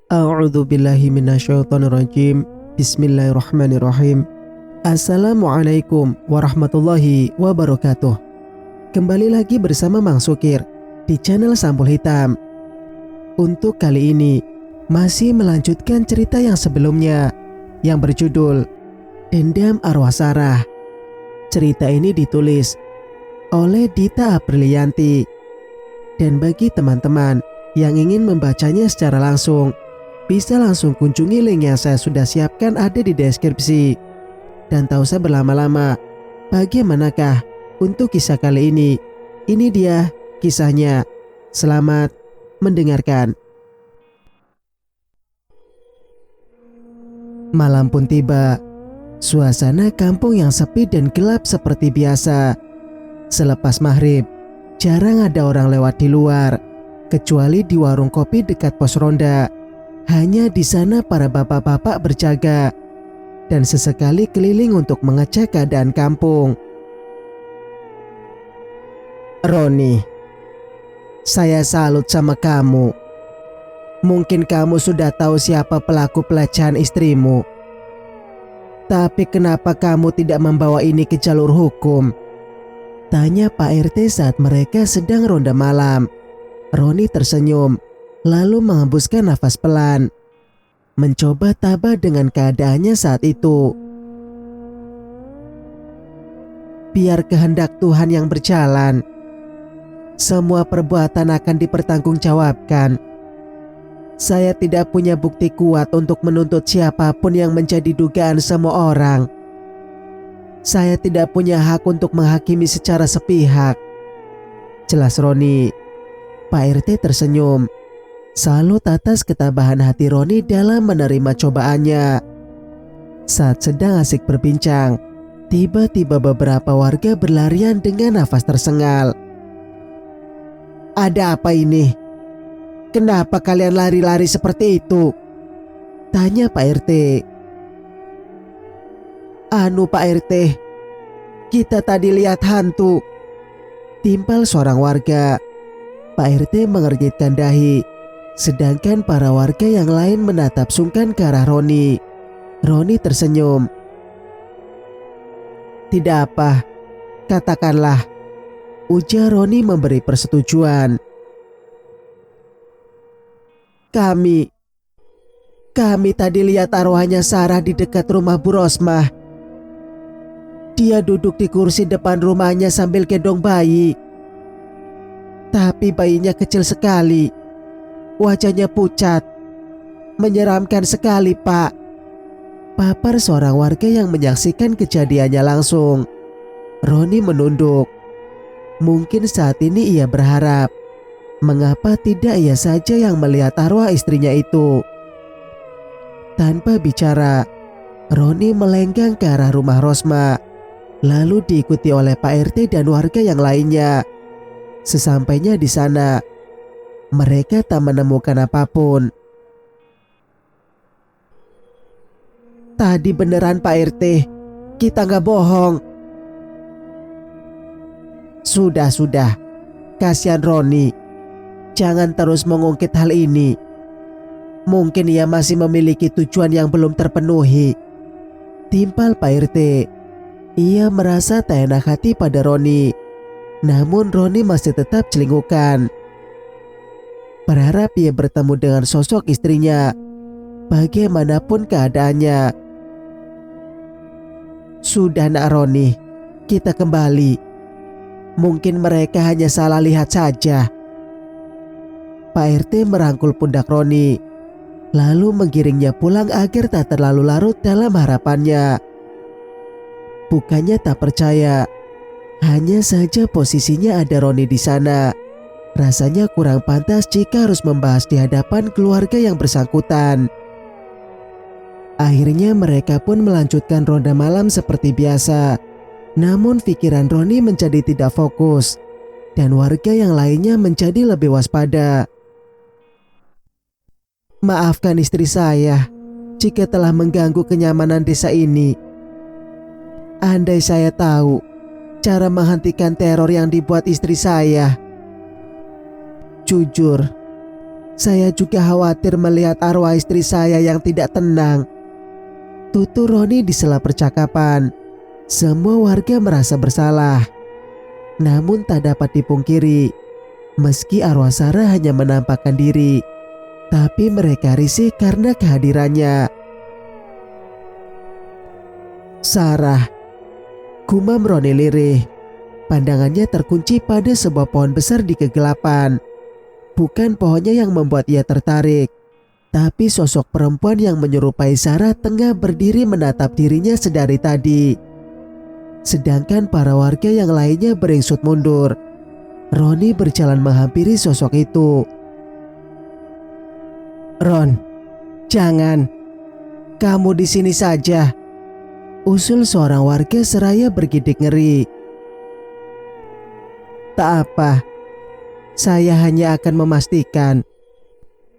A'udzu billahi minasyaitonir rajim. Bismillahirrahmanirrahim. Assalamualaikum warahmatullahi wabarakatuh. Kembali lagi bersama Mang Sukir di channel Sampul Hitam. Untuk kali ini masih melanjutkan cerita yang sebelumnya yang berjudul Dendam Arwah Sarah. Cerita ini ditulis oleh Dita Aprilianti. Dan bagi teman-teman yang ingin membacanya secara langsung, bisa langsung kunjungi link yang saya sudah siapkan ada di deskripsi. Dan tak usah berlama-lama, bagaimanakah untuk kisah kali ini? Ini dia kisahnya. Selamat mendengarkan. Malam pun tiba. Suasana kampung yang sepi dan gelap seperti biasa. Selepas maghrib, jarang ada orang lewat di luar, kecuali di warung kopi dekat pos ronda. Hanya di sana para bapak-bapak berjaga dan sesekali keliling untuk mengecek keadaan kampung. Roni, saya salut sama kamu. Mungkin kamu sudah tahu siapa pelaku pelecehan istrimu. Tapi kenapa kamu tidak membawa ini ke jalur hukum? Tanya Pak RT saat mereka sedang ronda malam. Roni tersenyum, lalu menghembuskan nafas pelan, mencoba tabah dengan keadaannya saat itu. Biar kehendak Tuhan yang berjalan. Semua perbuatan akan dipertanggungjawabkan. Saya tidak punya bukti kuat untuk menuntut siapapun yang menjadi dugaan semua orang. Saya tidak punya hak untuk menghakimi secara sepihak. Jelas Roni. Pak RT tersenyum. Salut atas ketabahan hati Roni dalam menerima cobaannya. Saat sedang asik berbincang, tiba-tiba beberapa warga berlarian dengan nafas tersengal. Ada apa ini? Kenapa kalian lari-lari seperti itu? Tanya Pak RT. Anu Pak RT, kita tadi lihat hantu. Timpal seorang warga. Pak RT mengernyitkan dahi, sedangkan para warga yang lain menatap sungkan ke arah Roni. Roni tersenyum. Tidak apa, katakanlah, ujar Roni memberi persetujuan. Kami tadi lihat arwahnya Sarah di dekat rumah Bu Rosmah. Dia duduk di kursi depan rumahnya sambil gendong bayi. Tapi bayinya kecil sekali. Wajahnya pucat. Menyeramkan sekali, Pak. Papar seorang warga yang menyaksikan kejadiannya langsung. Roni menunduk. Mungkin saat ini ia berharap, mengapa tidak ia saja yang melihat arwah istrinya itu. Tanpa bicara, Roni melenggang ke arah rumah Rosma, lalu diikuti oleh Pak RT dan warga yang lainnya. Sesampainya di sana, mereka tak menemukan apapun. Tadi beneran Pak RT, kita nggak bohong. Sudah, kasihan Roni. Jangan terus mengungkit hal ini. Mungkin ia masih memiliki tujuan yang belum terpenuhi. Timpal Pak RT. Ia merasa tak enak hati pada Roni. Namun Roni masih tetap celingukan. Berharap ia bertemu dengan sosok istrinya, bagaimanapun keadaannya. Sudah nak Roni, kita kembali. Mungkin mereka hanya salah lihat saja. Pak RT merangkul pundak Roni, lalu menggiringnya pulang agar tak terlalu larut dalam harapannya. Bukannya tak percaya, hanya saja posisinya ada Roni di sana. Rasanya kurang pantas jika harus membahas di hadapan keluarga yang bersangkutan. Akhirnya mereka pun melanjutkan ronda malam seperti biasa. Namun pikiran Roni menjadi tidak fokus, dan warga yang lainnya menjadi lebih waspada. Maafkan istri saya jika telah mengganggu kenyamanan desa ini. Andai saya tahu cara menghentikan teror yang dibuat istri saya. Jujur, Saya juga khawatir melihat arwah istri saya yang tidak tenang, tutur Roni di sela percakapan. Semua warga merasa bersalah. Namun tak dapat dipungkiri, meski arwah Sarah hanya menampakkan diri, tapi mereka risih karena kehadirannya. Sarah, gumam Roni lirih. Pandangannya terkunci pada sebuah pohon besar di kegelapan. Bukan pohonnya yang membuat ia tertarik, tapi sosok perempuan yang menyerupai Sarah tengah berdiri menatap dirinya sedari tadi. Sedangkan para warga yang lainnya beringsut mundur. Roni berjalan menghampiri sosok itu. "Ron, jangan. Kamu di sini saja," usul seorang warga seraya bergidik ngeri. "Tak apa. Saya hanya akan memastikan."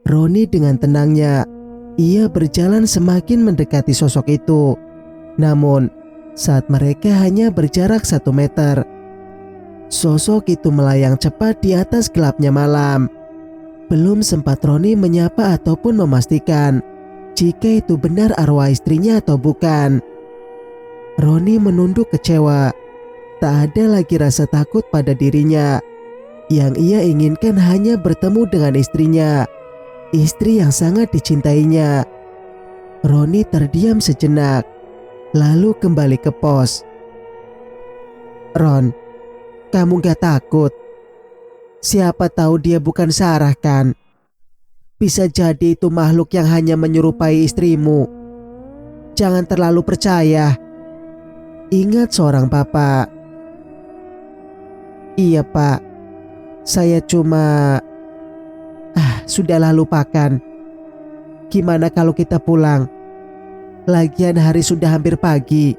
Roni dengan tenangnya, ia berjalan semakin mendekati sosok itu. Namun, saat mereka hanya berjarak 1 meter, sosok itu melayang cepat di atas gelapnya malam. Belum sempat Roni menyapa ataupun memastikan jika itu benar arwah istrinya atau bukan, Roni menunduk kecewa. Tak ada lagi rasa takut pada dirinya. Yang ia inginkan hanya bertemu dengan istrinya, istri yang sangat dicintainya. Roni terdiam sejenak, lalu kembali ke pos. "Ron, kamu gak takut? Siapa tahu dia bukan Sarah kan? Bisa jadi itu makhluk yang hanya menyerupai istrimu. Jangan terlalu percaya," ingat seorang bapak. "Iya pak, saya cuma..." Sudahlah, lupakan. Gimana kalau kita pulang? Lagian hari sudah hampir pagi."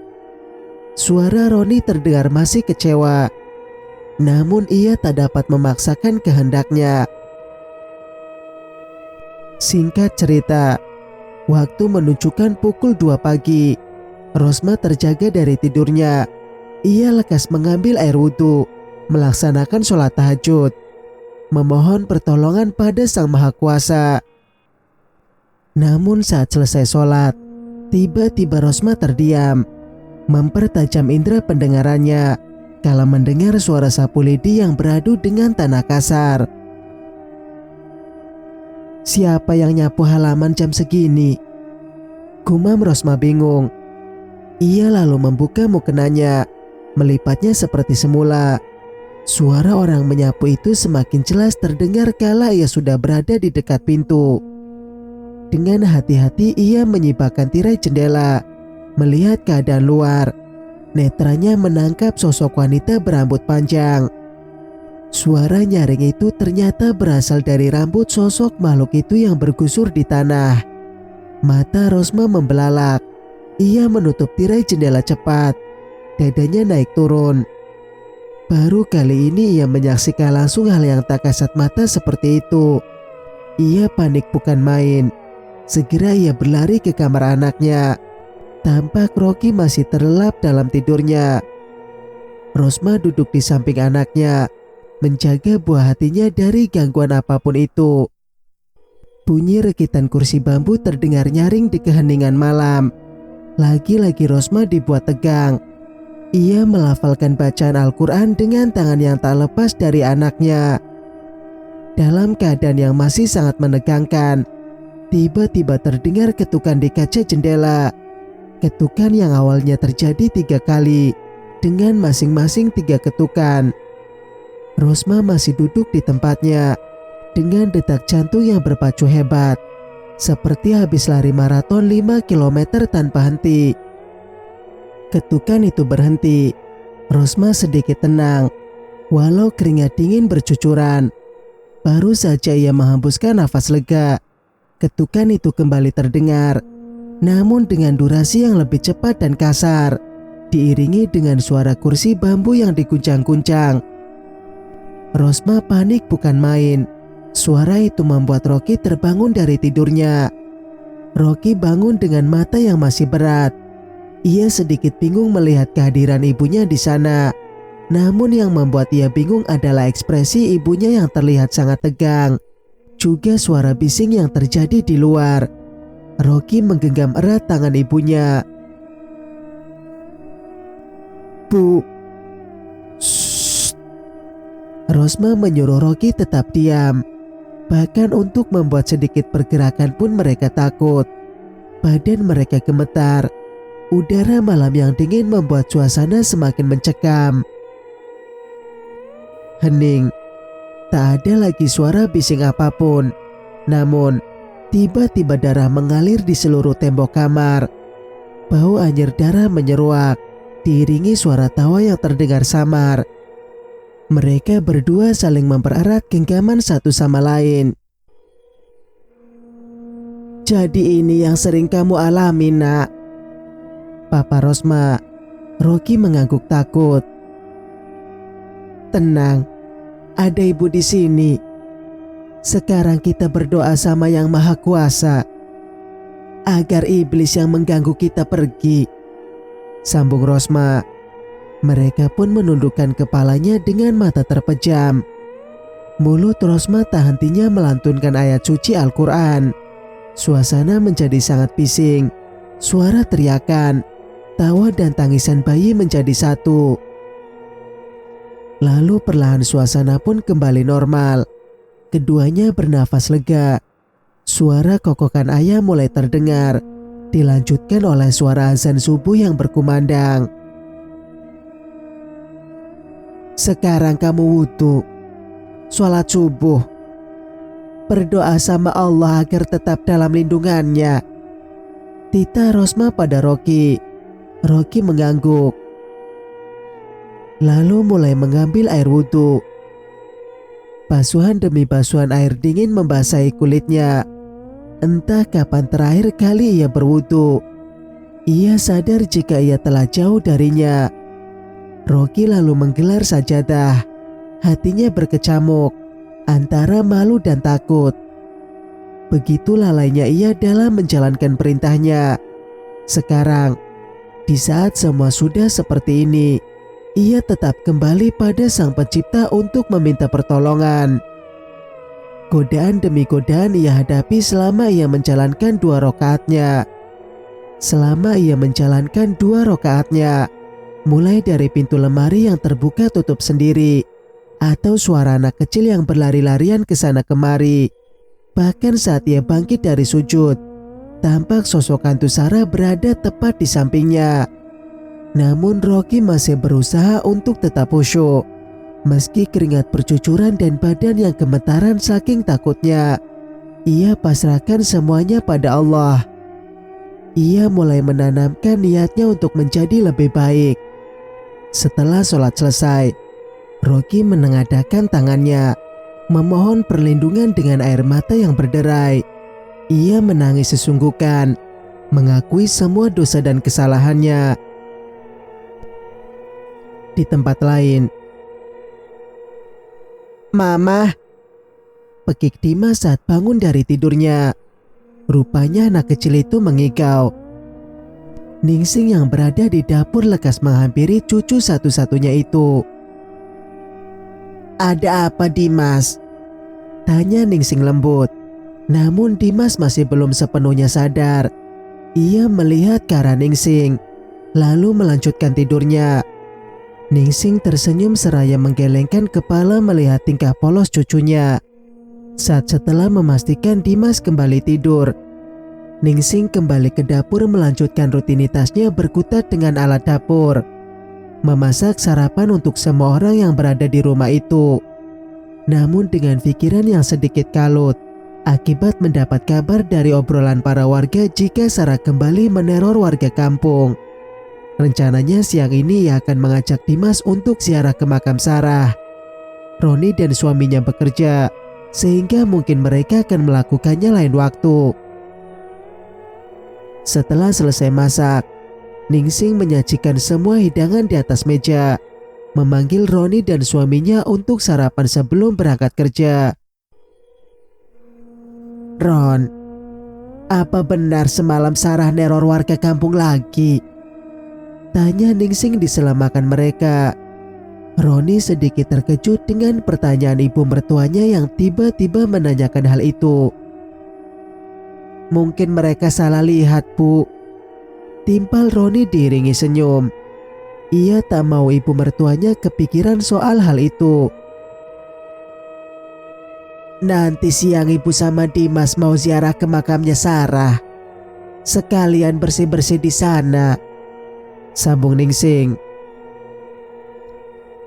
Suara Roni terdengar masih kecewa. Namun ia tak dapat memaksakan kehendaknya. Singkat cerita, waktu menunjukkan pukul 2 pagi. Rosma terjaga dari tidurnya. Ia lekas mengambil air wudhu, melaksanakan sholat tahajud, memohon pertolongan pada Sang Maha Kuasa. Namun saat selesai sholat, tiba-tiba Rosma terdiam, mempertajam indera pendengarannya kala mendengar suara sapu lidi yang beradu dengan tanah kasar. "Siapa yang nyapu halaman jam segini?" gumam Rosma bingung. Ia lalu membuka mukenanya, melipatnya seperti semula. Suara orang menyapu itu semakin jelas terdengar kala ia sudah berada di dekat pintu. Dengan hati-hati ia menyibakkan tirai jendela, melihat keadaan luar. Netranya menangkap sosok wanita berambut panjang. Suara nyaring itu ternyata berasal dari rambut sosok makhluk itu yang bergusur di tanah. Mata Rosma membelalak. Ia menutup tirai jendela cepat. Dadanya naik turun. Baru kali ini ia menyaksikan langsung hal yang tak kasat mata seperti itu. Ia panik bukan main. Segera ia berlari ke kamar anaknya. Tampak Rocky masih terlelap dalam tidurnya. Rosma duduk di samping anaknya, menjaga buah hatinya dari gangguan apapun itu. Bunyi rekitan kursi bambu terdengar nyaring di keheningan malam. Lagi-lagi Rosma dibuat tegang. Ia melafalkan bacaan Al-Quran dengan tangan yang tak lepas dari anaknya. Dalam keadaan yang masih sangat menegangkan, tiba-tiba terdengar ketukan di kaca jendela. Ketukan yang awalnya terjadi 3 kali, dengan masing-masing 3 ketukan. Rosma masih duduk di tempatnya, dengan detak jantung yang berpacu hebat, seperti habis lari maraton 5 km tanpa henti. Ketukan itu berhenti. Rosma sedikit tenang, walau keringat dingin bercucuran. Baru saja ia menghembuskan nafas lega, ketukan itu kembali terdengar, namun dengan durasi yang lebih cepat dan kasar, diiringi dengan suara kursi bambu yang diguncang-guncang. Rosma panik bukan main. Suara itu membuat Rocky terbangun dari tidurnya. Rocky bangun dengan mata yang masih berat. Ia sedikit bingung melihat kehadiran ibunya di sana. Namun yang membuat ia bingung adalah ekspresi ibunya yang terlihat sangat tegang. juga suara bising yang terjadi di luar. Rocky menggenggam erat tangan ibunya. Bu. Shh. Rosma menyuruh Rocky tetap diam. Bahkan untuk membuat sedikit pergerakan pun mereka takut. Badan mereka gemetar. Udara malam yang dingin membuat suasana semakin mencekam. Hening. Tak ada lagi suara bising apapun. Namun, tiba-tiba darah mengalir di seluruh tembok kamar. Bau anyir darah menyeruak, diiringi suara tawa yang terdengar samar. Mereka berdua saling mempererat genggaman satu sama lain. Jadi ini yang sering kamu alami, nak? Papa Rosma. Rocky mengangguk takut. Tenang, ada ibu di sini. Sekarang kita berdoa sama Yang Maha Kuasa agar iblis yang mengganggu kita pergi, sambung Rosma. Mereka pun menundukkan kepalanya dengan mata terpejam. Mulut Rosma tak hentinya melantunkan ayat suci Al-Quran. Suasana menjadi sangat bising. Suara teriakan, tawa dan tangisan bayi menjadi satu. Lalu perlahan suasana pun kembali normal. Keduanya bernafas lega. Suara kokokan ayam mulai terdengar, dilanjutkan oleh suara azan subuh yang berkumandang. Sekarang kamu wudhu, sholat subuh, berdoa sama Allah agar tetap dalam lindungannya. Tita Rosma pada Rocky. Rocky mengangguk. Lalu mulai mengambil air wudhu. Basuhan demi basuhan air dingin membasahi kulitnya. Entah kapan terakhir kali ia berwudhu. Ia sadar jika ia telah jauh darinya. Rocky lalu menggelar sajadah. Hatinya berkecamuk antara malu dan takut. Begitu lalainya ia dalam menjalankan perintahnya. Sekarang, di saat semua sudah seperti ini, ia tetap kembali pada Sang Pencipta untuk meminta pertolongan. Godaan demi godaan ia hadapi selama ia menjalankan 2 rakaatnya. Selama ia menjalankan 2 rakaatnya, mulai dari pintu lemari yang terbuka tutup sendiri, atau suara anak kecil yang berlari-larian ke sana kemari. Bahkan saat ia bangkit dari sujud, tampak sosok hantu Sarah berada tepat di sampingnya. Namun Rocky masih berusaha untuk tetap khusyuk. Meski keringat bercucuran dan badan yang gemetaran saking takutnya, ia pasrahkan semuanya pada Allah. Ia mulai menanamkan niatnya untuk menjadi lebih baik. Setelah sholat selesai, Rocky menengadahkan tangannya, memohon perlindungan dengan air mata yang berderai. Ia menangis sesungguhkan, mengakui semua dosa dan kesalahannya. Di tempat lain, Mama, pekik Dimas saat bangun dari tidurnya. Rupanya anak kecil itu mengigau. Ningsing yang berada di dapur lekas menghampiri cucu satu-satunya itu. Ada apa, Dimas? Tanya Ningsing lembut. Namun Dimas masih belum sepenuhnya sadar. Ia melihat ke arah Ningsing, lalu melanjutkan tidurnya. Ningsing tersenyum seraya menggelengkan kepala melihat tingkah polos cucunya. Saat setelah memastikan Dimas kembali tidur, Ningsing kembali ke dapur melanjutkan rutinitasnya berkutat dengan alat dapur. Memasak sarapan untuk semua orang yang berada di rumah itu. Namun dengan pikiran yang sedikit kalut, akibat mendapat kabar dari obrolan para warga jika Sarah kembali meneror warga kampung. Rencananya siang ini ia akan mengajak Dimas untuk ziarah ke makam Sarah. Roni dan suaminya bekerja, sehingga mungkin mereka akan melakukannya lain waktu. Setelah selesai masak, Ningsing menyajikan semua hidangan di atas meja, memanggil Roni dan suaminya untuk sarapan sebelum berangkat kerja. Ron, apa benar semalam Sarah neror warga kampung lagi? Tanya Ningsing di sela makan mereka. Roni sedikit terkejut dengan pertanyaan ibu mertuanya yang tiba-tiba menanyakan hal itu. Mungkin mereka salah lihat, Bu. Timpal Roni diiringi senyum. Ia tak mau ibu mertuanya kepikiran soal hal itu. Nanti siang ibu sama Dimas mau ziarah ke makamnya Sarah. Sekalian bersih-bersih di sana, sambung Ningsing.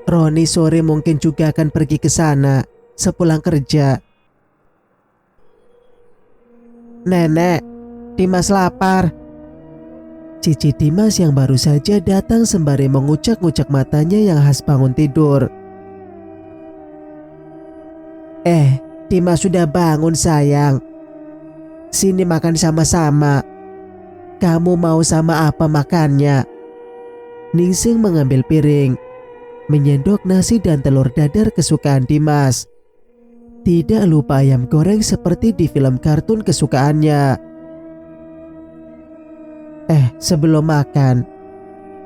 Roni sore mungkin juga akan pergi ke sana sepulang kerja. Nenek, Dimas lapar. Cici Dimas yang baru saja datang sembari mengucak-ngucak matanya yang khas bangun tidur. Dimas sudah bangun sayang. Sini makan sama-sama. Kamu mau sama apa makannya? Ningsing mengambil piring, menyendok nasi dan telur dadar kesukaan Dimas. Tidak lupa ayam goreng seperti di film kartun kesukaannya. Sebelum makan,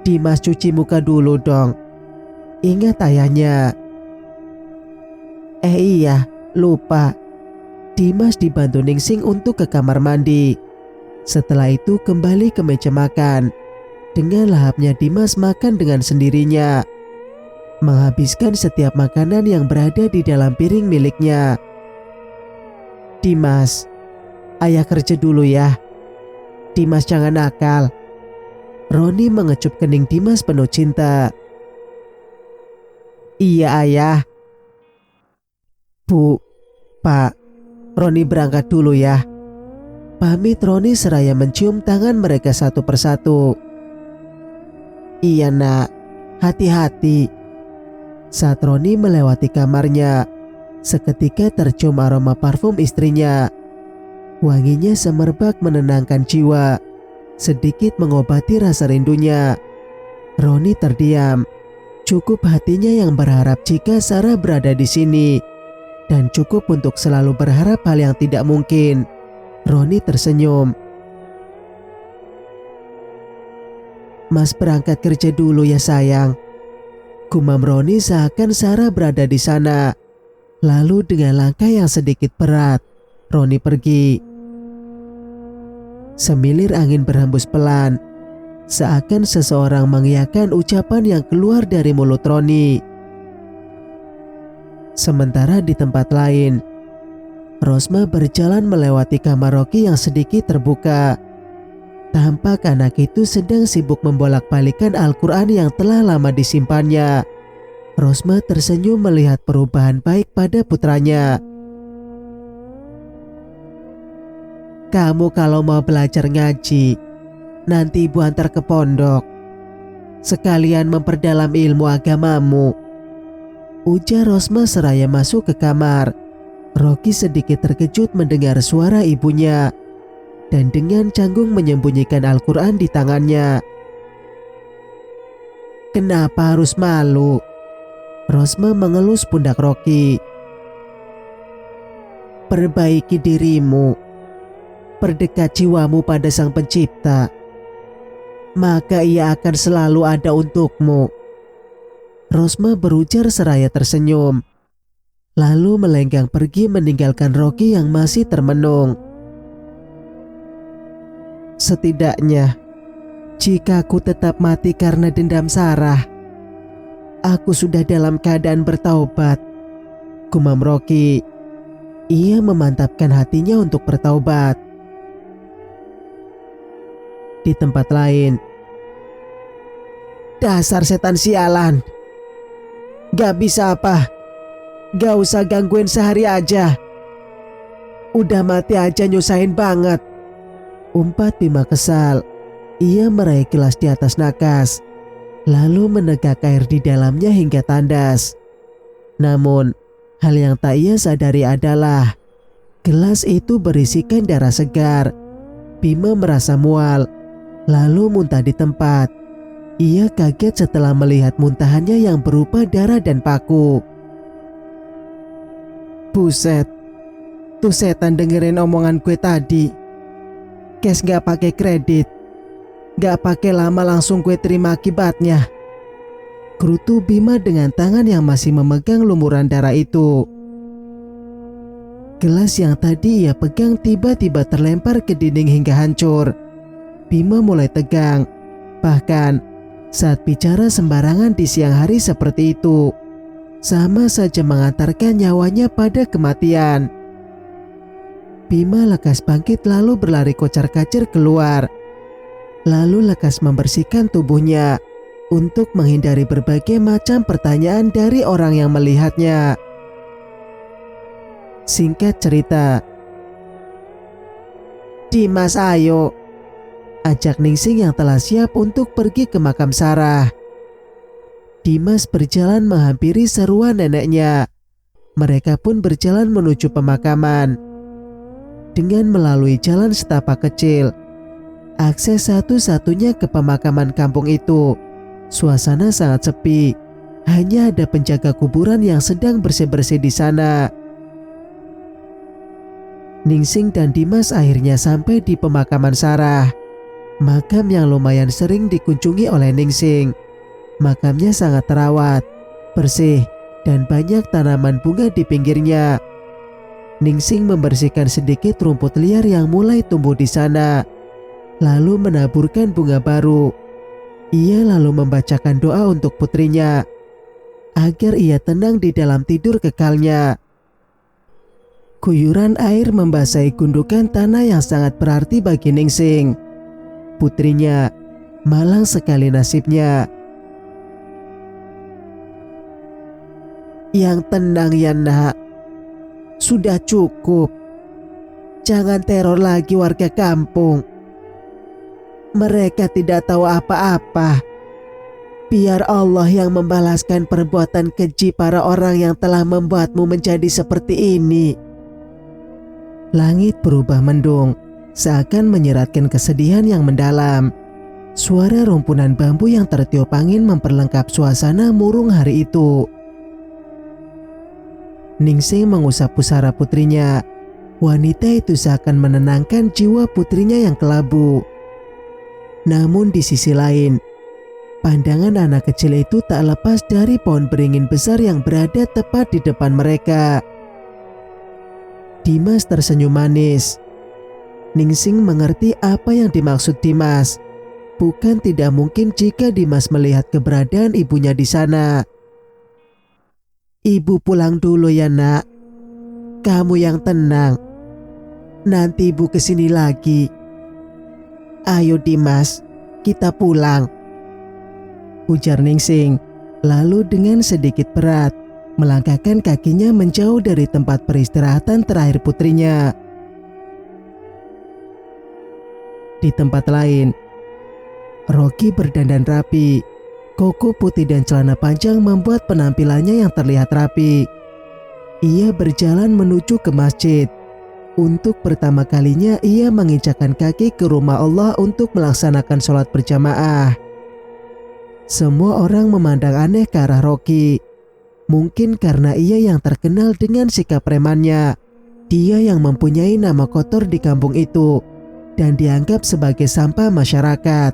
Dimas cuci muka dulu dong. Ingat ayahnya. Iya, lupa. Dimas dibantu Ningsing untuk ke kamar mandi. Setelah itu kembali ke meja makan. Dengan lahapnya Dimas makan dengan sendirinya, menghabiskan setiap makanan yang berada di dalam piring miliknya. Dimas, ayah kerja dulu ya. Dimas jangan nakal. Roni mengecup kening Dimas penuh cinta. Iya ayah. Bu, Pak, Roni berangkat dulu ya. Pamit Roni seraya mencium tangan mereka satu persatu. Iya nak, hati-hati. Saat Roni melewati kamarnya, seketika tercium aroma parfum istrinya. Wanginya semerbak menenangkan jiwa, sedikit mengobati rasa rindunya. Roni terdiam. Cukup hatinya yang berharap jika Sarah berada di sini, dan cukup untuk selalu berharap hal yang tidak mungkin. Roni tersenyum. Mas berangkat kerja dulu ya sayang. Gumam Roni seakan Sarah berada di sana. Lalu dengan langkah yang sedikit berat, Roni pergi. Semilir angin berhembus pelan, seakan seseorang mengiyakan ucapan yang keluar dari mulut Roni. Sementara di tempat lain, Rosma berjalan melewati kamar Rocky yang sedikit terbuka. Tampak anak itu sedang sibuk membolak-balikan Al-Quran yang telah lama disimpannya. Rosma tersenyum melihat perubahan baik pada putranya. Kamu kalau mau belajar ngaji, nanti ibu antar ke pondok. Sekalian memperdalam ilmu agamamu, ujar Rosma seraya masuk ke kamar. Rocky sedikit terkejut mendengar suara ibunya, dan dengan canggung menyembunyikan Al-Quran di tangannya. Kenapa harus malu? Rosma mengelus pundak Rocky. Perbaiki dirimu, perdekat jiwamu pada Sang Pencipta, maka ia akan selalu ada untukmu. Rosma berujar seraya tersenyum, lalu melenggang pergi meninggalkan Rocky yang masih termenung. Setidaknya, jika aku tetap mati karena dendam Sarah, aku sudah dalam keadaan bertaubat, gumam Rocky. Ia memantapkan hatinya untuk bertaubat. Di tempat lain, dasar setan sialan, gak bisa apa? Gak usah gangguin sehari aja. Udah mati aja nyusahin banget, umpat Bima kesal. Ia meraih gelas di atas nakas, lalu menegak air di dalamnya hingga tandas. Namun, hal yang tak ia sadari adalah gelas itu berisikan darah segar. Bima merasa mual, lalu muntah di tempat. Ia kaget setelah melihat muntahannya yang berupa darah dan paku. Buset, tuh setan dengerin omongan gue tadi. Cash gak pakai kredit, gak pakai lama langsung gue terima akibatnya. gerutu Bima dengan tangan yang masih memegang lumuran darah itu. Gelas yang tadi ia pegang tiba-tiba terlempar ke dinding hingga hancur. Bima mulai tegang. Bahkan saat bicara sembarangan di siang hari seperti itu, sama saja mengantarkan nyawanya pada kematian. Bima lekas bangkit lalu berlari kocar-kacir keluar. Lalu lekas membersihkan tubuhnya untuk menghindari berbagai macam pertanyaan dari orang yang melihatnya. Singkat cerita, "Dimas, ayo," ajak Ningsing yang telah siap untuk pergi ke makam Sarah. Dimas berjalan menghampiri seruan neneknya. Mereka pun berjalan menuju pemakaman. Dengan melalui jalan setapak kecil, akses satu-satunya ke pemakaman kampung itu, suasana sangat sepi. Hanya ada penjaga kuburan yang sedang bersih-bersih di sana. Ningsing dan Dimas akhirnya sampai di pemakaman Sarah. Makam yang lumayan sering dikunjungi oleh Ningsing. Makamnya sangat terawat, bersih, dan banyak tanaman bunga di pinggirnya. Ningsing membersihkan sedikit rumput liar yang mulai tumbuh di sana, lalu menaburkan bunga baru. Ia lalu membacakan doa untuk putrinya, agar ia tenang di dalam tidur kekalnya. Guyuran air membasahi gundukan tanah yang sangat berarti bagi Ningsing. Putrinya malang sekali nasibnya. "Yang tenang ya nak, sudah cukup. Jangan teror lagi warga kampung. Mereka tidak tahu apa-apa. Biar Allah yang membalaskan perbuatan keji para orang yang telah membuatmu menjadi seperti ini." Langit berubah mendung, seakan menyeratkan kesedihan yang mendalam. Suara rumpunan bambu yang tertiup angin memperlengkap suasana murung hari itu. Ningsing mengusap pusara putrinya. Wanita itu seakan menenangkan jiwa putrinya yang kelabu. Namun di sisi lain, pandangan anak kecil itu tak lepas dari pohon beringin besar yang berada tepat di depan mereka. Dimas tersenyum manis. Ningsing mengerti apa yang dimaksud Dimas. Bukan tidak mungkin jika Dimas melihat keberadaan ibunya di sana. "Ibu pulang dulu ya nak. Kamu yang tenang. Nanti ibu kesini lagi. Ayo Dimas, kita pulang," ujar Ningsing. Lalu dengan sedikit berat, melangkahkan kakinya menjauh dari tempat peristirahatan terakhir putrinya. Di tempat lain, Rocky berdandan rapi. Koko putih dan celana panjang membuat penampilannya yang terlihat rapi. Ia berjalan menuju ke masjid. Untuk pertama kalinya ia menginjakkan kaki ke rumah Allah untuk melaksanakan sholat berjamaah. Semua orang memandang aneh ke arah Rocky. Mungkin karena ia yang terkenal dengan sikap premannya. Dia yang mempunyai nama kotor di kampung itu dan dianggap sebagai sampah masyarakat.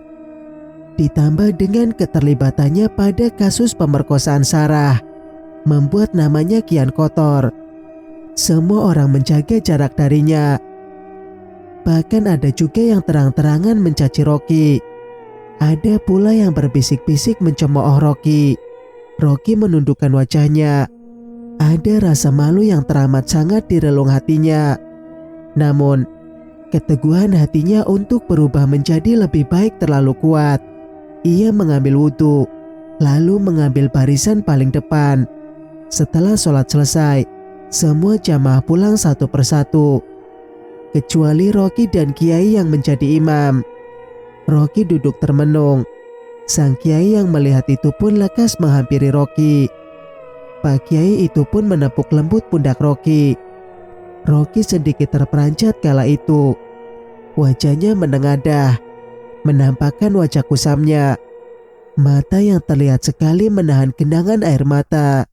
Ditambah dengan keterlibatannya pada kasus pemerkosaan Sarah, membuat namanya kian kotor. Semua orang menjaga jarak darinya. Bahkan ada juga yang terang-terangan mencaci Rocky. Ada pula yang berbisik-bisik mencemooh Rocky. Rocky menundukkan wajahnya. Ada rasa malu yang teramat sangat di relung hatinya. Namun, keteguhan hatinya untuk berubah menjadi lebih baik terlalu kuat. Ia mengambil wudhu, lalu mengambil barisan paling depan. Setelah sholat selesai, semua jamaah pulang satu persatu, kecuali Rocky dan Kiai yang menjadi imam. Rocky duduk termenung. Sang Kiai yang melihat itu pun lekas menghampiri Rocky. Pak Kiai itu pun menepuk lembut pundak Rocky. Rocky sedikit terperanjat kala itu. Wajahnya menengadah, menampakkan wajah kusamnya. Mata yang terlihat sekali menahan genangan air mata.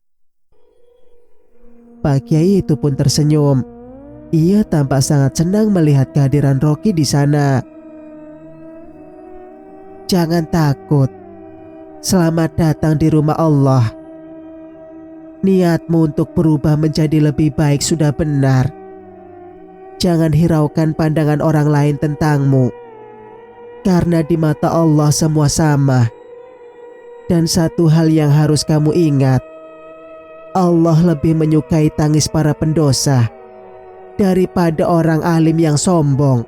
Pak Kiai itu pun tersenyum. Ia tampak sangat senang melihat kehadiran Rocky di sana. "Jangan takut. Selamat datang di rumah Allah. Niatmu untuk berubah menjadi lebih baik sudah benar. Jangan hiraukan pandangan orang lain tentangmu. Karena di mata Allah semua sama. Dan satu hal yang harus kamu ingat, Allah lebih menyukai tangis para pendosa daripada orang alim yang sombong.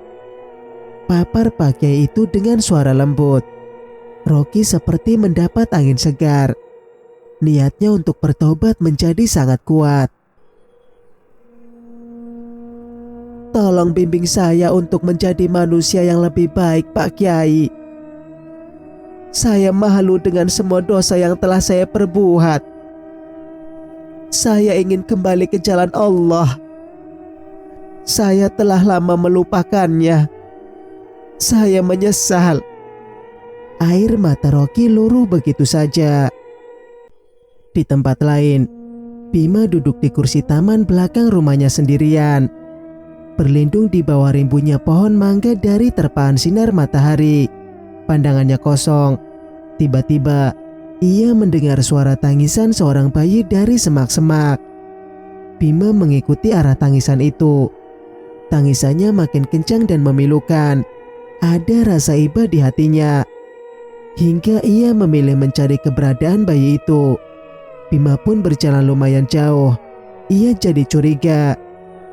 Papar Pak Kiai itu dengan suara lembut. Rocky seperti mendapat angin segar. Niatnya untuk bertobat menjadi sangat kuat. Tolong bimbing saya untuk menjadi manusia yang lebih baik, Pak Kiai. Saya malu dengan semua dosa yang telah saya perbuat. Saya ingin kembali ke jalan Allah. Saya telah lama melupakannya. Saya menyesal. Air mata Rocky luruh begitu saja. Di tempat lain, Bima duduk di kursi taman belakang rumahnya sendirian, berlindung di bawah rimbunya pohon mangga dari terpaan sinar matahari. Pandangannya kosong. Tiba-tiba ia mendengar suara tangisan seorang bayi dari semak-semak. Bima mengikuti arah tangisan itu. Tangisannya makin kencang dan memilukan. Ada rasa iba di hatinya. Hingga ia memilih mencari keberadaan bayi itu. Bima pun berjalan lumayan jauh. Ia jadi curiga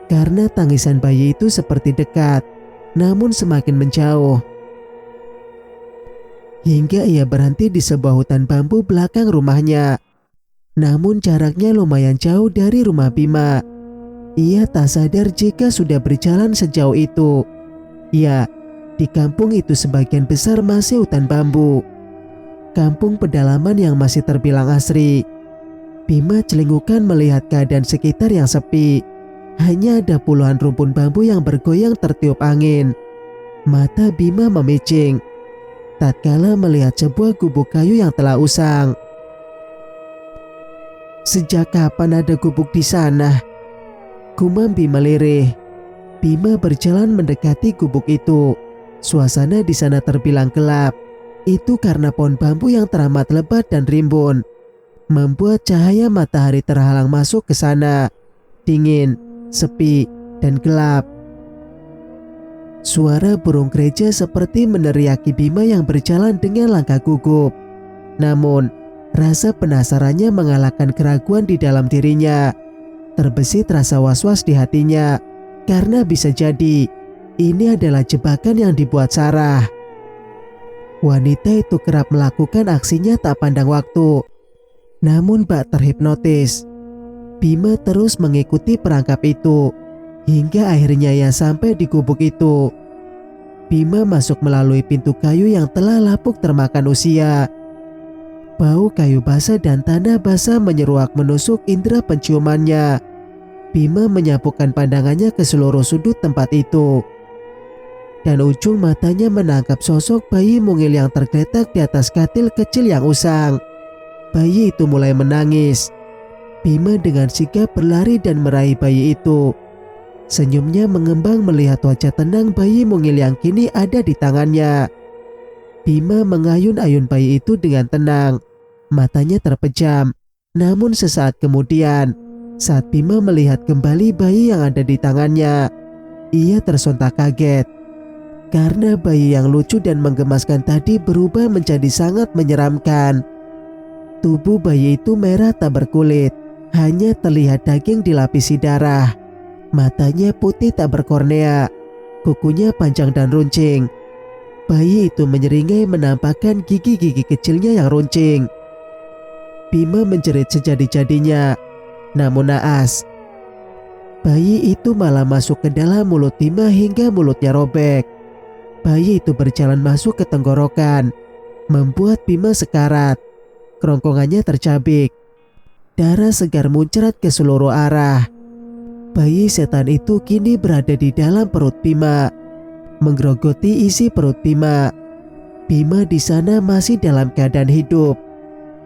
karena tangisan bayi itu seperti dekat, namun semakin menjauh. Hingga ia berhenti di sebuah hutan bambu belakang rumahnya. Namun jaraknya lumayan jauh dari rumah Bima. Ia tak sadar jika sudah berjalan sejauh itu. Ya, di kampung itu sebagian besar masih hutan bambu. Kampung pedalaman yang masih terbilang asri. Bima celingukan melihat keadaan sekitar yang sepi. Hanya ada puluhan rumpun bambu yang bergoyang tertiup angin. Mata Bima memicing tatkala melihat sebuah gubuk kayu yang telah usang. Sejak kapan ada gubuk di sana? Gumam Bima lirih. Bima berjalan mendekati gubuk itu. Suasana di sana terbilang gelap. Itu karena pohon bambu yang teramat lebat dan rimbun, membuat cahaya matahari terhalang masuk ke sana. Dingin, sepi, dan gelap. Suara burung gereja seperti meneriaki Bima yang berjalan dengan langkah gugup. Namun, rasa penasarannya mengalahkan keraguan di dalam dirinya. Terbesit rasa was-was di hatinya, karena bisa jadi ini adalah jebakan yang dibuat Sarah. Wanita itu kerap melakukan aksinya tak pandang waktu. Namun bak terhipnotis. Bima terus mengikuti perangkap itu. Hingga akhirnya ia sampai di gubuk itu. Bima masuk melalui pintu kayu yang telah lapuk termakan usia. Bau kayu basah dan tanah basah menyeruak menusuk indera penciumannya. Bima menyapukan pandangannya ke seluruh sudut tempat itu. Dan ujung matanya menangkap sosok bayi mungil yang tergeletak di atas katil kecil yang usang. Bayi itu mulai menangis. Bima dengan sigap berlari dan meraih bayi itu. Senyumnya mengembang melihat wajah tenang bayi mungil yang kini ada di tangannya. Bima mengayun-ayun bayi itu dengan tenang. Matanya terpejam. Namun sesaat kemudian, saat Bima melihat kembali bayi yang ada di tangannya, ia tersontak kaget. Karena bayi yang lucu dan menggemaskan tadi berubah menjadi sangat menyeramkan. Tubuh bayi itu merah tak berkulit. Hanya terlihat daging dilapisi darah. Matanya putih tak berkornea. Kukunya panjang dan runcing. Bayi itu menyeringai menampakkan gigi-gigi kecilnya yang runcing. Bima menjerit sejadi-jadinya. Namun naas. Bayi itu malah masuk ke dalam mulut Bima hingga mulutnya robek. Bayi itu berjalan masuk ke tenggorokan, membuat Bima sekarat. Kerongkongannya tercabik. Darah segar muncrat ke seluruh arah. Bayi setan itu kini berada di dalam perut Bima, menggerogoti isi perut Bima. Bima di sana masih dalam keadaan hidup,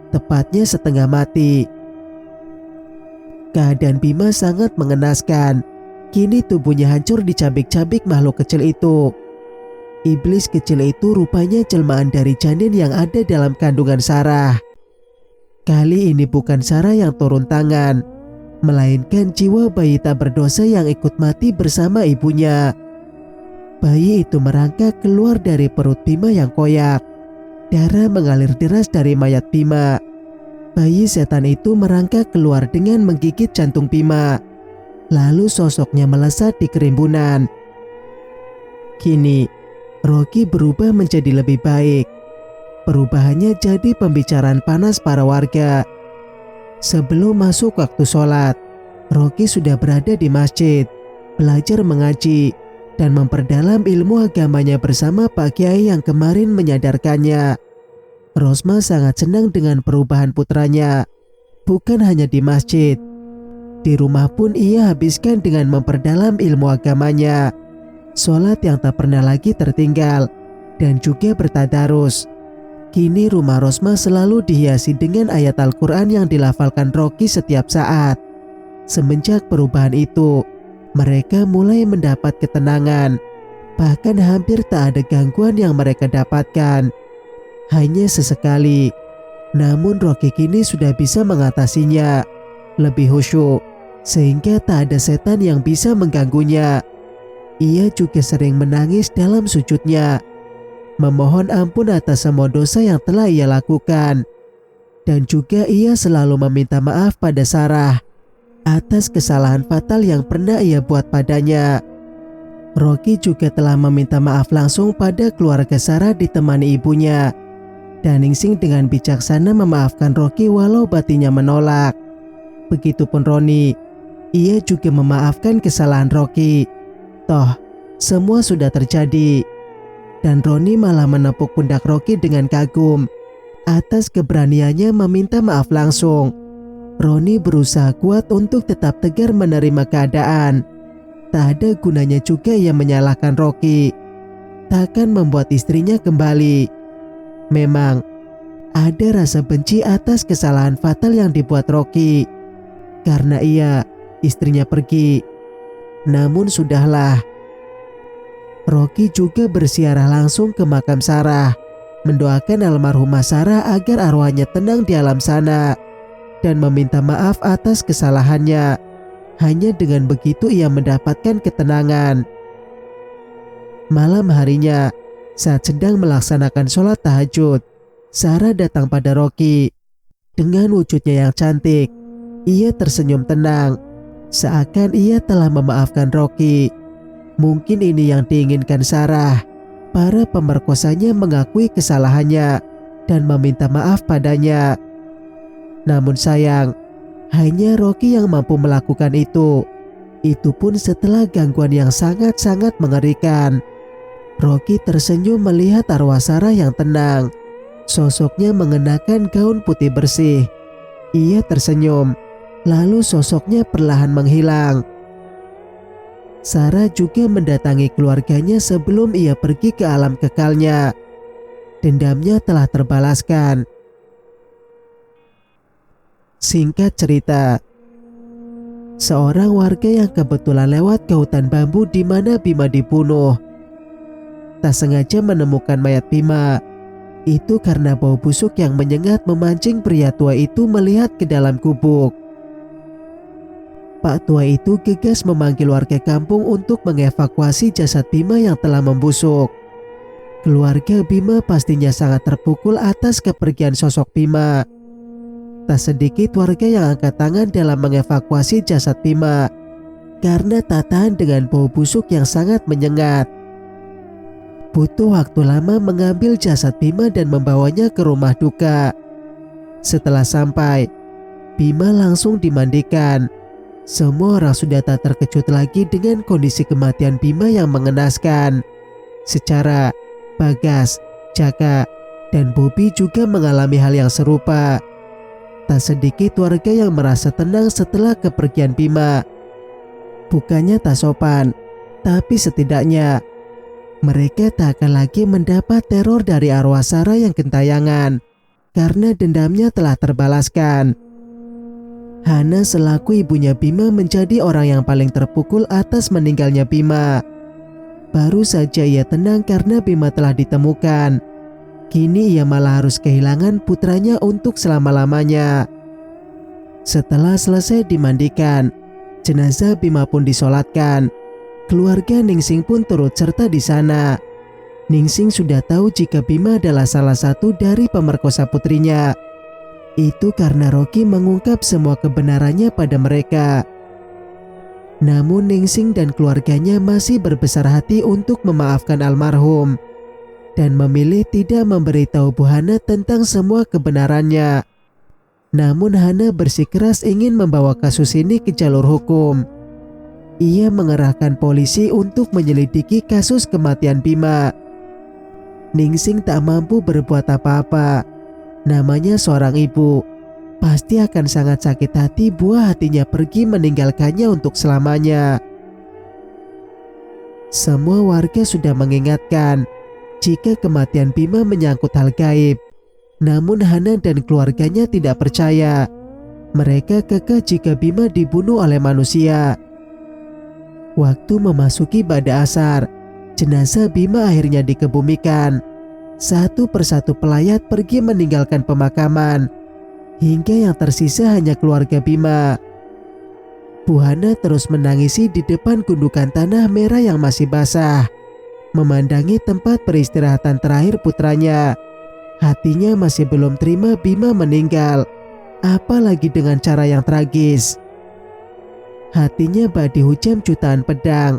tepatnya setengah mati. Keadaan Bima sangat mengenaskan. Kini tubuhnya hancur dicabik-cabik makhluk kecil itu. Iblis kecil itu rupanya jelmaan dari janin yang ada dalam kandungan Sarah. Kali ini bukan Sarah yang turun tangan, melainkan jiwa bayi tak berdosa yang ikut mati bersama ibunya. Bayi itu merangkak keluar dari perut Bima yang koyak. Darah mengalir deras dari mayat Bima. Bayi setan itu merangkak keluar dengan menggigit jantung Bima. Lalu sosoknya melesat di kerimbunan. Kini, Rocky berubah menjadi lebih baik. Perubahannya jadi pembicaraan panas para warga. Sebelum masuk waktu sholat, Rocky sudah berada di masjid, belajar mengaji, dan memperdalam ilmu agamanya bersama Pak Kiai yang kemarin menyadarkannya. Rosma sangat senang dengan perubahan putranya. Bukan hanya di masjid, di rumah pun ia habiskan dengan memperdalam ilmu agamanya. Sholat yang tak pernah lagi tertinggal, dan juga bertadarus. Kini rumah Rosma selalu dihiasi dengan ayat Al-Quran yang dilafalkan Rocky setiap saat. Semenjak perubahan itu, mereka mulai mendapat ketenangan. Bahkan hampir tak ada gangguan yang mereka dapatkan. Hanya sesekali. Namun Rocky kini sudah bisa mengatasinya. Lebih khusyuk, sehingga tak ada setan yang bisa mengganggunya. Ia juga sering menangis dalam sujudnya, memohon ampun atas semua dosa yang telah ia lakukan. Dan juga ia selalu meminta maaf pada Sarah atas kesalahan fatal yang pernah ia buat padanya. Rocky juga telah meminta maaf langsung pada keluarga Sarah ditemani ibunya. Dan Ningsing dengan bijaksana memaafkan Rocky walau batinnya menolak. Begitupun Roni, ia juga memaafkan kesalahan Rocky. Toh, semua sudah terjadi. Dan Roni malah menepuk pundak Rocky dengan kagum atas keberaniannya meminta maaf langsung. Roni berusaha kuat untuk tetap tegar menerima keadaan. Tak ada gunanya juga ia menyalahkan Rocky. Takkan membuat istrinya kembali. Memang ada rasa benci atas kesalahan fatal yang dibuat Rocky. Karena istrinya pergi. Namun sudahlah. Rocky juga bersiarah langsung ke makam Sarah, mendoakan almarhumah Sarah agar arwahnya tenang di alam sana, dan meminta maaf atas kesalahannya. Hanya dengan begitu ia mendapatkan ketenangan. Malam harinya, saat sedang melaksanakan sholat tahajud, Sarah datang pada Rocky. Dengan wujudnya yang cantik, ia tersenyum tenang, seakan ia telah memaafkan Rocky. Mungkin ini yang diinginkan Sarah. Para pemerkosanya mengakui kesalahannya dan meminta maaf padanya. Namun sayang, hanya Rocky yang mampu melakukan itu. Itu pun setelah gangguan yang sangat-sangat mengerikan. Rocky tersenyum melihat arwah Sarah yang tenang. Sosoknya mengenakan gaun putih bersih. Ia tersenyum, lalu sosoknya perlahan menghilang. Sarah juga mendatangi keluarganya sebelum ia pergi ke alam kekalnya. Dendamnya telah terbalaskan. Singkat cerita, seorang warga yang kebetulan lewat ke hutan bambu di mana Bima dibunuh, tak sengaja menemukan mayat Bima. Itu karena bau busuk yang menyengat memancing pria tua itu melihat ke dalam gubuk. Pak tua itu gegas memanggil warga kampung untuk mengevakuasi jasad Bima yang telah membusuk. Keluarga Bima pastinya sangat terpukul atas kepergian sosok Bima. Tak sedikit warga yang angkat tangan dalam mengevakuasi jasad Bima karena tak tahan dengan bau busuk yang sangat menyengat. Butuh waktu lama mengambil jasad Bima dan membawanya ke rumah duka. Setelah sampai, Bima langsung dimandikan. Semua orang sudah tak terkejut lagi dengan kondisi kematian Bima yang mengenaskan. Secara Bagas, Jaka, dan Bobi juga mengalami hal yang serupa. Tak sedikit warga yang merasa tenang setelah kepergian Bima. Bukannya tak sopan, tapi setidaknya mereka tak akan lagi mendapat teror dari arwah Sarah yang gentayangan karena dendamnya telah terbalaskan. Hana selaku ibunya Bima menjadi orang yang paling terpukul atas meninggalnya Bima. Baru saja ia tenang karena Bima telah ditemukan. Kini ia malah harus kehilangan putranya untuk selama-lamanya. Setelah selesai dimandikan, jenazah Bima pun disolatkan. Keluarga Ningsing pun turut serta di sana. Ningsing sudah tahu jika Bima adalah salah satu dari pemerkosa putrinya. Itu karena Rocky mengungkap semua kebenarannya pada mereka. Namun Ningsing dan keluarganya masih berbesar hati untuk memaafkan almarhum dan memilih tidak memberitahu Bu Hana tentang semua kebenarannya. Namun Hana bersikeras ingin membawa kasus ini ke jalur hukum. Ia mengerahkan polisi untuk menyelidiki kasus kematian Bima. Ningsing tak mampu berbuat apa-apa. Namanya seorang ibu, pasti akan sangat sakit hati buah hatinya pergi meninggalkannya untuk selamanya. Semua warga sudah mengingatkan jika kematian Bima menyangkut hal gaib. Namun Hana dan keluarganya tidak percaya. Mereka kekeh jika Bima dibunuh oleh manusia. Waktu memasuki bada asar, jenazah Bima akhirnya dikebumikan. Satu persatu pelayat pergi meninggalkan pemakaman, hingga yang tersisa hanya keluarga Bima. Bu Hana terus menangisi di depan gundukan tanah merah yang masih basah, memandangi tempat peristirahatan terakhir putranya. Hatinya masih belum terima Bima meninggal, apalagi dengan cara yang tragis. Hatinya bak dihujam jutaan pedang.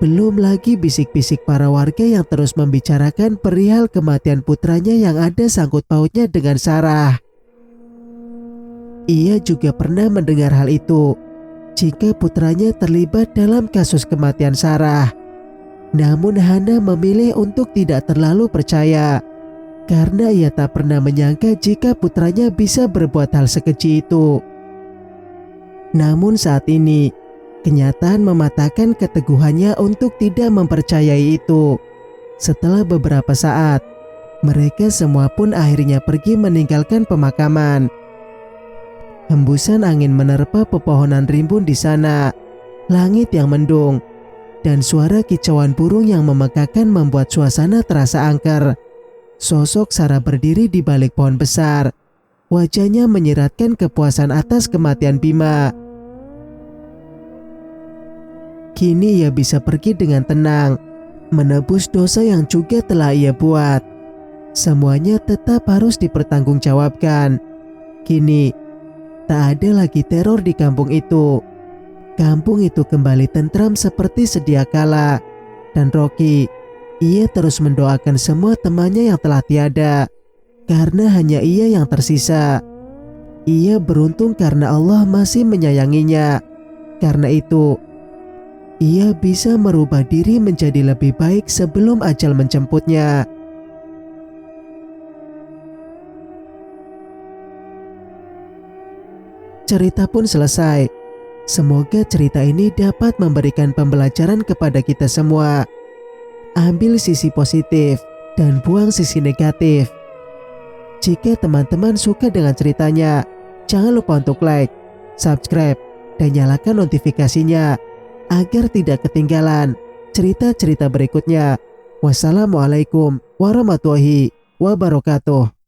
Belum lagi bisik-bisik para warga yang terus membicarakan perihal kematian putranya yang ada sangkut pautnya dengan Sarah. Ia juga pernah mendengar hal itu, jika putranya terlibat dalam kasus kematian Sarah. Namun Hana memilih untuk tidak terlalu percaya, karena ia tak pernah menyangka jika putranya bisa berbuat hal sekeji itu. Namun saat ini, kenyataan mematahkan keteguhannya untuk tidak mempercayai itu. Setelah beberapa saat, mereka semua pun akhirnya pergi meninggalkan pemakaman. Hembusan angin menerpa pepohonan rimbun di sana, langit yang mendung, dan suara kicauan burung yang memegahkan membuat suasana terasa angker. Sosok Sarah berdiri di balik pohon besar. Wajahnya menyiratkan kepuasan atas kematian Bima. Kini ia bisa pergi dengan tenang, menebus dosa yang juga telah ia buat. Semuanya tetap harus dipertanggungjawabkan. Kini, tak ada lagi teror di kampung itu. Kampung itu kembali tentram seperti sedia kala. Dan Rocky, ia terus mendoakan semua temannya yang telah tiada, karena hanya ia yang tersisa. Ia beruntung karena Allah masih menyayanginya. Karena itu, ia bisa merubah diri menjadi lebih baik sebelum ajal menjemputnya. Cerita pun selesai. Semoga cerita ini dapat memberikan pembelajaran kepada kita semua. Ambil sisi positif dan buang sisi negatif. Jika teman-teman suka dengan ceritanya, jangan lupa untuk like, subscribe, dan nyalakan notifikasinya agar tidak ketinggalan cerita-cerita berikutnya. Wassalamualaikum warahmatullahi wabarakatuh.